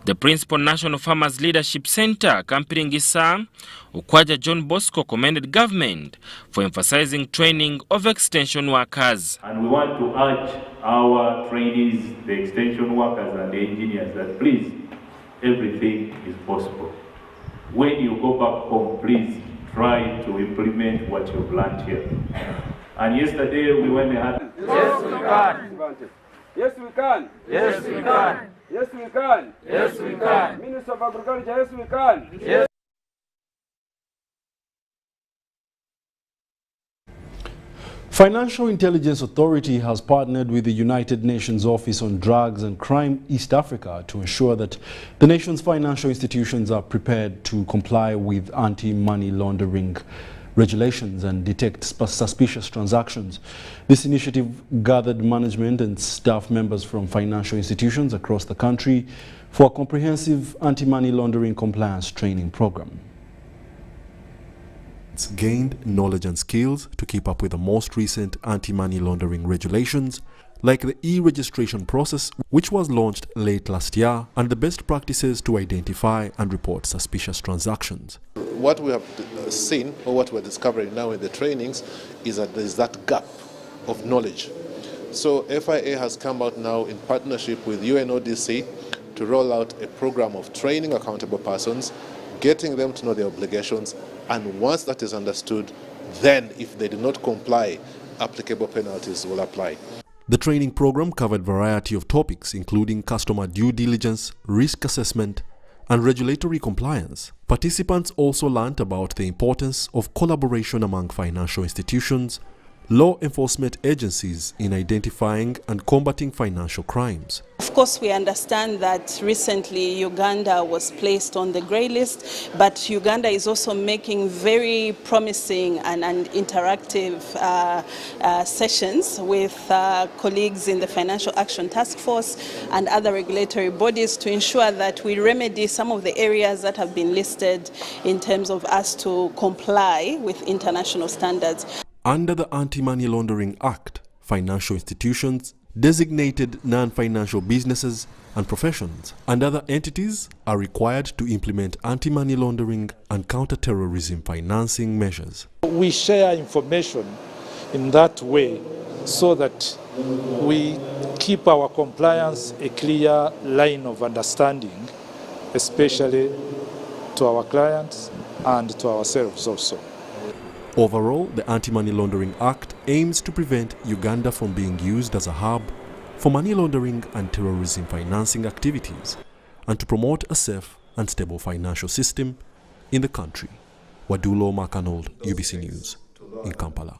The Principal National Farmers Leadership Center accompanying Issa, Ukwaja John Bosco, commended government for emphasizing training of extension workers. And we want to urge our trainees, the extension workers and the engineers, that please, everything is possible. When you go back home, please try to implement what you've learned here. And yesterday we went ahead. Yes, we can. Yes, we can. Yes, we can. Yes, we can. Yes, we can. Minister of Agriculture, yes, we can. Yes. Financial Intelligence Authority has partnered with the United Nations Office on Drugs and Crime East Africa to ensure that the nation's financial institutions are prepared to comply with anti-money laundering regulations and detect suspicious transactions. This initiative gathered management and staff members from financial institutions across the country for a comprehensive anti-money laundering compliance training program. It's gained knowledge and skills to keep up with the most recent anti-money laundering regulations, like the e-registration process, which was launched late last year, and the best practices to identify and report suspicious transactions. What we have seen, or what we're discovering now in the trainings, is that there is that gap of knowledge. So FIA has come out now in partnership with UNODC to roll out a program of training accountable persons, getting them to know their obligations, and once that is understood, then if they do not comply, applicable penalties will apply. The training program covered a variety of topics, including customer due diligence, risk assessment, and regulatory compliance. Participants also learned about the importance of collaboration among financial institutions, law enforcement agencies in identifying and combating financial crimes. Of course, we understand that recently Uganda was placed on the grey list, but Uganda is also making very promising and interactive sessions with colleagues in the Financial Action Task Force and other regulatory bodies to ensure that we remedy some of the areas that have been listed in terms of us to comply with international standards. Under the Anti-Money Laundering Act, financial institutions, designated non-financial businesses and professions and other entities are required to implement anti-money laundering and counter-terrorism financing measures. We share information in that way so that we keep our compliance a clear line of understanding, especially to our clients and to ourselves also. Overall, the Anti-Money Laundering Act aims to prevent Uganda from being used as a hub for money laundering and terrorism financing activities, and to promote a safe and stable financial system in the country. Wadulo Makanold, UBC News, in Kampala.